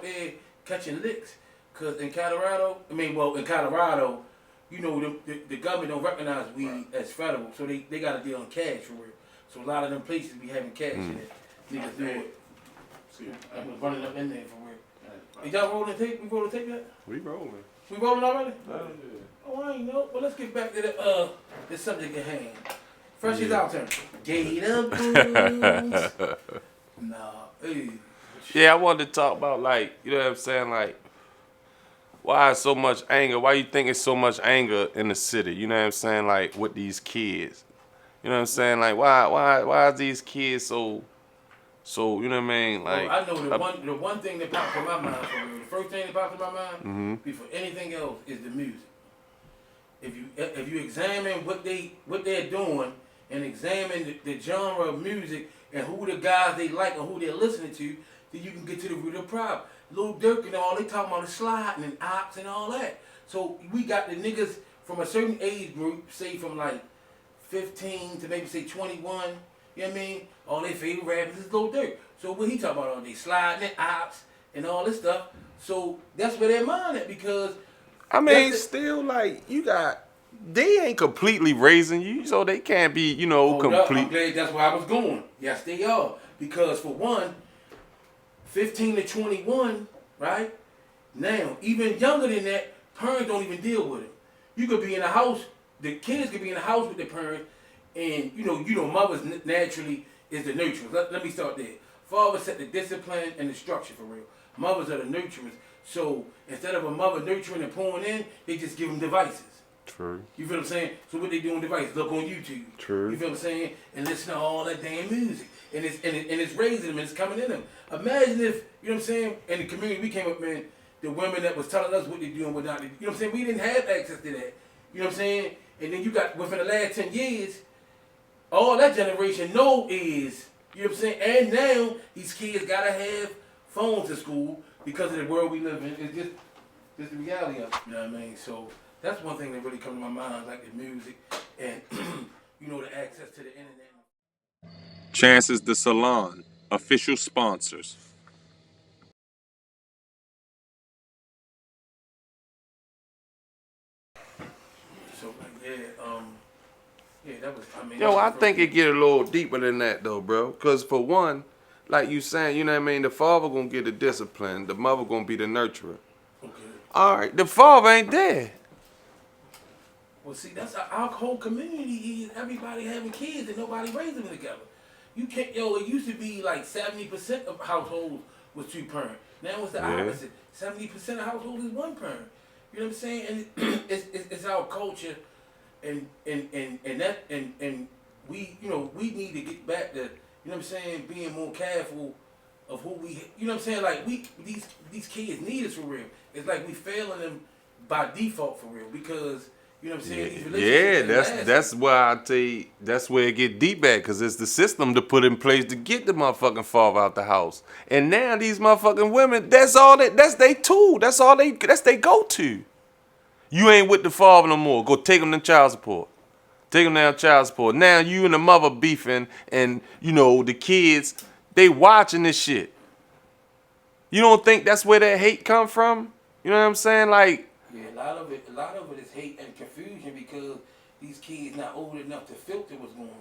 there catching licks. Cause in Colorado, in Colorado, you know, the government don't recognize weed as federal, so they got to deal in cash for real. So a lot of them places be having cash in it. Niggas do it. I'm running up in there for real. Is y'all rolling tape? We rolling tape yet? We rolling. We rolling already? Yeah. Oh, I ain't know. Well, let's get back to the subject at hand. Fresh is our turn. Gator boots. Nah, hey. Yeah, I wanted to talk about, like, you know what I'm saying, like, why is so much anger? Why you think it's so much anger in the city? You know what I'm saying, like, with these kids. You know what I'm saying, like, why is these kids so you know what I mean, like. Well, I know the one thing that pops in my mind for real. The first thing that pops in my mind before anything else is the music. If you examine what they're doing and examine the genre of music and who the guys they like or who they're listening to, then you can get to the root of the problem. Lil Durk and all, they talking about the sliding and ops and all that. So we got the niggas from a certain age group, say from like 15 to maybe say 21, you know what I mean? All their favorite rappers is Lil Durk. So what he talking about all day? Sliding and ops and all this stuff. So that's where they're mind at because I mean, still, like, they ain't completely raising you, so they can't be, you know, complete. I'm glad that's where I was going. Yes, they are. Because for one, 15 to 21, right? Now, even younger than that, parents don't even deal with it. You could be in a house, the kids could be in a house with their parents, and you know, mothers naturally is the nurturers. Let me start there. Fathers set the discipline and the structure for real. Mothers are the nurturers. So instead of a mother nurturing and pouring in, they just give them devices. True. You feel what I'm saying? So what they do on devices? Look on YouTube. True. You feel what I'm saying? And listen to all that damn music. And it's raising them and it's coming in them. Imagine if, you know what I'm saying, in the community we came up in, the women that was telling us what they do and what not to do. You know what I'm saying? We didn't have access to that. You know what I'm saying? And then you got, within the last 10 years, all that generation know is, you know what I'm saying? And now, these kids gotta have phones in school because of the world we live in. It's just the reality of it. You know what I mean? So, that's one thing that really comes to my mind, like the music and, you know, the access to the internet. Chances the Salon, official sponsors. So, like, yeah, that was, I mean. Yo, I think it get a little deeper than that, though, bro. Because for one, like you saying, you know what I mean, the father gonna get the discipline, the mother gonna be the nurturer. Okay. All right, the father ain't there. Well, see, that's our whole community is everybody having kids and nobody raising them together. You can't, it used to be like 70% of households was two parent. Now it's the opposite. 70% of households is one parent. You know what I'm saying? And it's our culture, and we, you know, we need to get back to, you know what I'm saying, being more careful of who we, you know what I'm saying, like these kids need us for real. It's like we failing them by default for real because. You know what I'm saying? Yeah, that's why I tell you, that's where it get deep at, because it's the system to put in place to get the motherfucking father out the house. And now these motherfucking women, that's they tool. That's they go-to. You ain't with the father no more. Go take them to child support. Take them down child support. Now you and the mother beefing, and you know, the kids, they watching this shit. You don't think that's where that hate come from? You know what I'm saying? Like, yeah, a lot of it is hate and confusion because these kids not old enough to filter what's going on.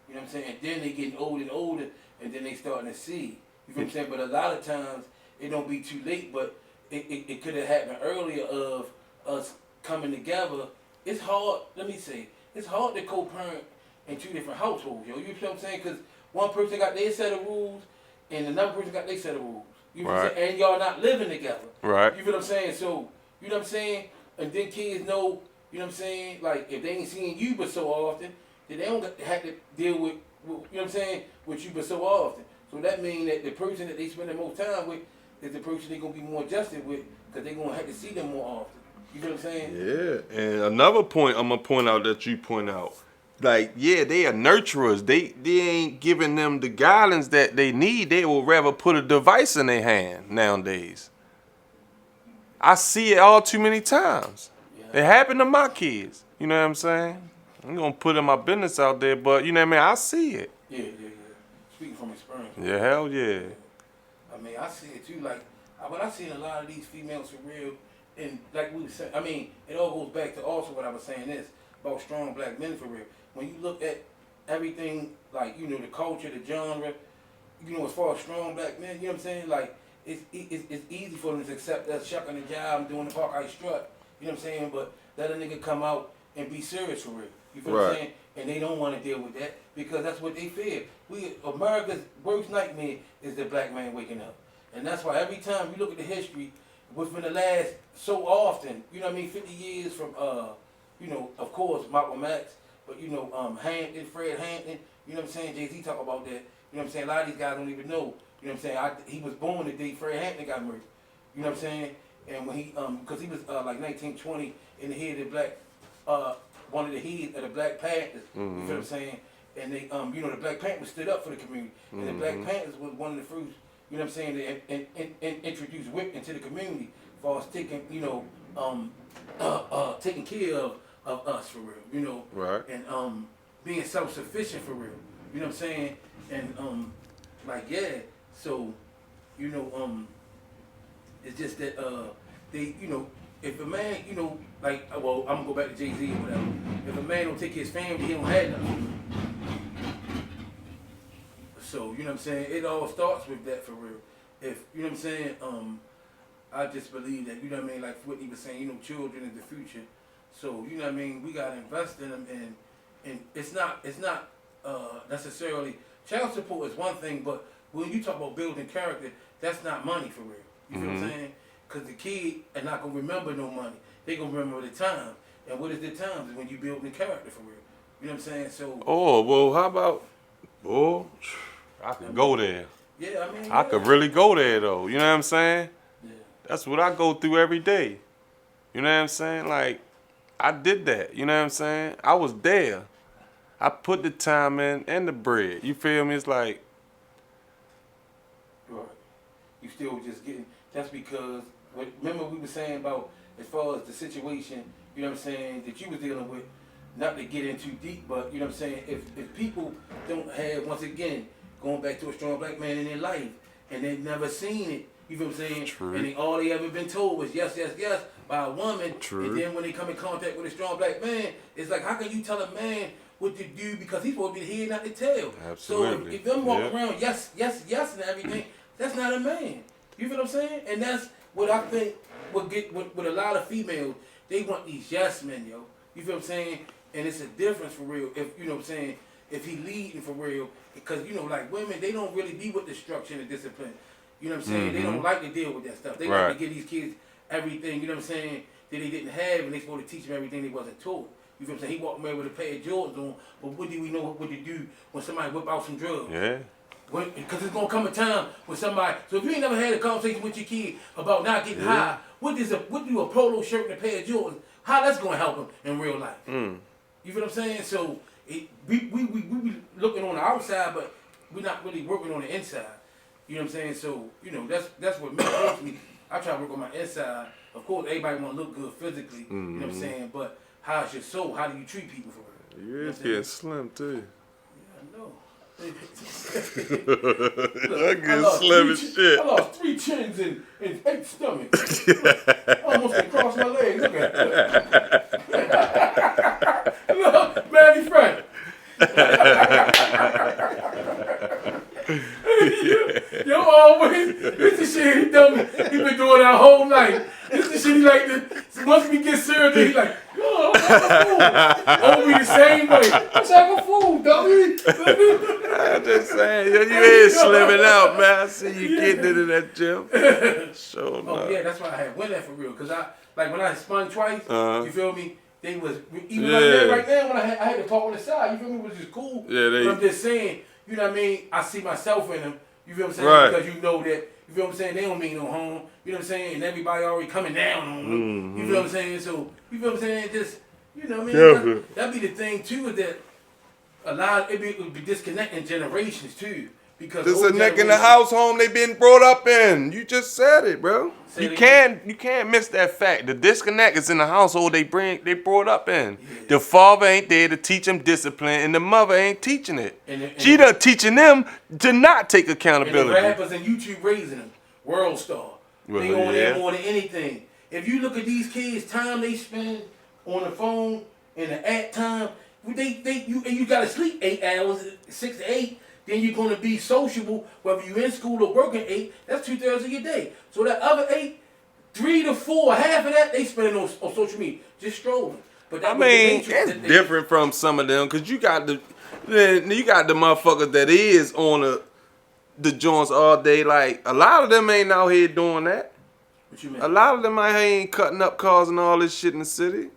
You know what I'm saying? And then they getting older and older, and then they starting to see. You feel what I'm saying? But a lot of times it don't be too late, but it could have happened earlier of us coming together. It's hard. Let me say, it's hard to co-parent in two different households. Yo, you feel what I'm saying? Because one person got their set of rules, and another person got their set of rules. You feel what I'm saying? And y'all not living together. right. You feel what I'm saying? So. You know what I'm saying? And then kids know, you know what I'm saying? Like, if they ain't seeing you but so often, then they don't have to deal with, you know what I'm saying, with you but so often. So that means that the person that they spend the most time with is the person they're going to be more adjusted with because they're going to have to see them more often. You know what I'm saying? Yeah, and another point I'm going to point out that you point out, like, yeah, they are nurturers. They ain't giving them the guidance that they need. They will rather put a device in their hand nowadays. I see it all too many times. Yeah. It happened to my kids. You know what I'm saying? I'm going to put in my business out there, but you know what I mean? I see it. Yeah. Speaking from experience. Yeah, hell yeah. I mean, I see it too. Like, But I've seen a lot of these females for real, and like we were saying, I mean, it all goes back to also what I was saying this about strong black men for real. When you look at everything, like, you know, the culture, the genre, you know, as far as strong black men, you know what I'm saying? Like, it's easy for them to accept that shucking the job and doing the park ice strut, you know what I'm saying? But let a nigga come out and be serious for real. You feel what I'm saying? And they don't want to deal with that because that's what they fear. America's worst nightmare is the black man waking up. And that's why every time you look at the history, within the last so often, you know what I mean, 50 years from, you know, of course, Malcolm X, but, you know, Hampton, Fred Hampton, you know what I'm saying? Jay-Z talk about that. You know what I'm saying? A lot of these guys don't even know. You know what I'm saying? He was born the day Fred Hampton got murdered. You know what I'm saying? And when he, because he was like 1920 in the head of the black, one of the heads of the Black Panthers. You feel what I'm saying? And they, you know, the Black Panthers stood up for the community. And the Black Panthers was one of the first, you know what I'm saying, they introduced whip into the community as far as taking, you know, taking care of us for real, you know. Right. And being self-sufficient for real. You know what I'm saying? And like, yeah, so, you know, it's just that they, you know, if a man, you know, like, well, I'm gonna go back to Jay-Z or whatever. If a man don't take care of his family, he don't have nothing. So, you know what I'm saying? It all starts with that for real. If, you know what I'm saying, I just believe that, you know what I mean, like Whitney was saying, you know, children is the future. So, you know what I mean, we gotta invest in them, and it's not necessarily, child support is one thing, but when you talk about building character, that's not money for real. You feel what I'm saying? Because the kid are not going to remember no money. They going to remember the time. And what is the time? Is when you build the character for real. You know what I'm saying? So. Oh, well, how about, oh, I could go there. Yeah, I mean. I could really go there, though. You know what I'm saying? Yeah. That's what I go through every day. You know what I'm saying? Like, I did that. You know what I'm saying? I was there. I put the time in and the bread. You feel me? It's like. Right. You still just getting, that's because, remember we were saying about as far as the situation, you know what I'm saying, that you was dealing with, not to get in too deep, but you know what I'm saying, if people don't have, once again, going back to a strong black man in their life, and they've never seen it, you feel what I'm saying? True. And all they ever been told was yes, yes, yes by a woman. True. And then when they come in contact with a strong black man, it's like, how can you tell a man what to do because he's supposed to be the head, not the tail? Absolutely. So if them walk around yes, yes, yes and everything, that's not a man. You feel what I'm saying? And that's what I think would get with a lot of females. They want these yes men, yo. You feel what I'm saying? And it's a difference for real. If you know what I'm saying, if he leading for real, because you know, like women, they don't really be with the structure and the discipline. You know what I'm saying? They don't like to deal with that stuff. They like to give these kids everything. You know what I'm saying? That they didn't have, and they supposed to teach them everything they wasn't taught. You feel what I'm saying? He walked away with a pair of Jordans on, but what do we know what to do when somebody whip out some drugs? Yeah. Because it's gonna come a time when somebody. So if you ain't never had a conversation with your kid about not getting high, what do a polo shirt and a pair of Jordans? How that's gonna help him in real life? You feel what I'm saying? So we be looking on the outside, but we're not really working on the inside. You know what I'm saying? So you know that's what me personally. I try to work on my inside. Of course, everybody want to look good physically. You know what I'm saying? But how's your soul? How do you treat people for real? You is getting slim too. Yeah, I know. I get slim as shit. I lost 3 chins and 8 stomachs. Almost across my legs. Look at that. Look, Manny Frank. Yo, always. This is shit he done. He been doing our whole life. This is shit he like to. Once we get served, he like, yo, I'm like a fool. Always be the same way. I'm like a fool, dummy. I'm just saying, you is slimming out, man. I see you getting into that gym. Sure enough. Oh yeah, that's why I had went that for real. Cause I like when I spun twice. You feel me? They was even right now when I had to talk on the side. You feel me? It was just cool. Yeah, but I'm just saying. You know what I mean? I see myself in them. You feel what I'm saying? Right. Because you know that. You feel what I'm saying? They don't mean no harm. You know what I'm saying? And everybody already coming down on them. You feel what I'm saying? So you feel what I'm saying? Just you know what I mean? That'd be the thing too. Is that a lot? It would be disconnecting generations too. Because this is a neck in the house home they been brought up in. You just said it, bro. You can't miss that fact. The disconnect is in the household they brought up in. Yeah. The father ain't there to teach them discipline, and the mother ain't teaching it. She done teaching them to not take accountability. And the rappers and YouTube raising them, World Star. Well, They on there yeah. more than anything. If you look at these kids, time they spend on the phone and the at time, you gotta sleep 8 hours, 6 to 8. Then you're gonna be sociable, whether you're in school or working 8. That's 2/3 of your day. So that other 8, 3 to 4, half of that they spend on social media, just strolling. But that I was the mean, nature it's that they- different from some of them because you got the motherfuckers that is on the joints all day. Like a lot of them ain't out here doing that. What you mean? A lot of them ain't cutting up cars and all this shit in the city.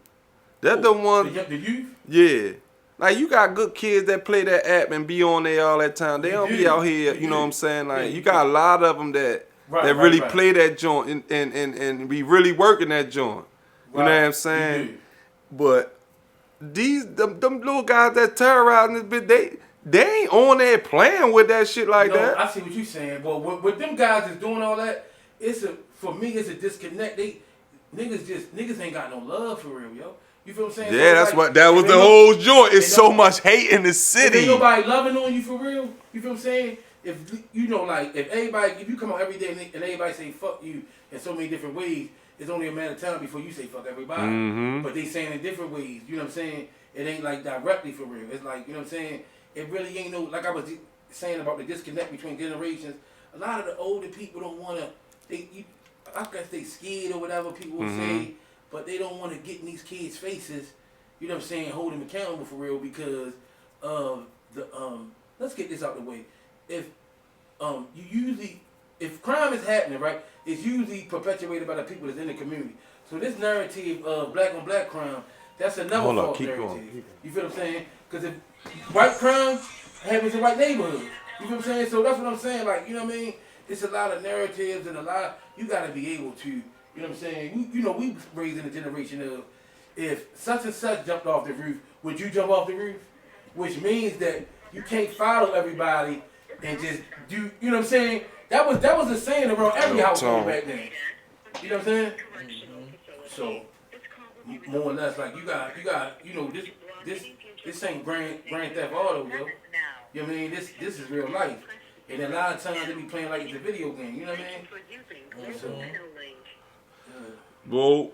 They're the ones. The youth. Yeah. Like you got good kids that play that app and be on there all that time. They don't be out here, you know what I'm saying? Like you got a lot of them that really play that joint and be really working that joint. You know what I'm saying? But them little guys that terrorizing this bitch, they ain't on there playing with that shit like that. I see what you're saying. But with them guys that's doing all that, for me it's a disconnect. Niggas ain't got no love for real, yo. You feel what I'm saying? Yeah, that's what that was the whole joint. It's so much hate in the city. Ain't nobody loving on you for real. You feel what I'm saying? If you know, like if you come out every day and everybody say fuck you in so many different ways, it's only a matter of time before you say fuck everybody. Mm-hmm. But they saying in different ways. You know what I'm saying? It ain't like directly for real. It's like, you know what I'm saying? It really ain't no, like I was saying about the disconnect between generations. A lot of the older people don't want to. I guess they scared or whatever people would say, but they don't want to get in these kids' faces. You know what I'm saying? Hold them accountable for real because of the Let's get this out the way. If crime is happening, right, it's usually perpetuated by the people that's in the community. So this narrative of black on black crime, that's another false narrative. You feel what I'm saying? Because if white crime happens in white neighborhoods, you feel what I'm saying? So that's what I'm saying. Like, you know what I mean? It's a lot of narratives and you got to be able to, you know what I'm saying? We was raised in a generation of, if such and such jumped off the roof, would you jump off the roof? Which means that you can't follow everybody and just do, you know what I'm saying? That was a saying around every household back then. You know what I'm saying? So more or less, like you got, you know, this ain't grand theft auto, yo. You know what I mean? This is real life. And a lot of times they be playing like it's a video game, you know what I mean? So, Well,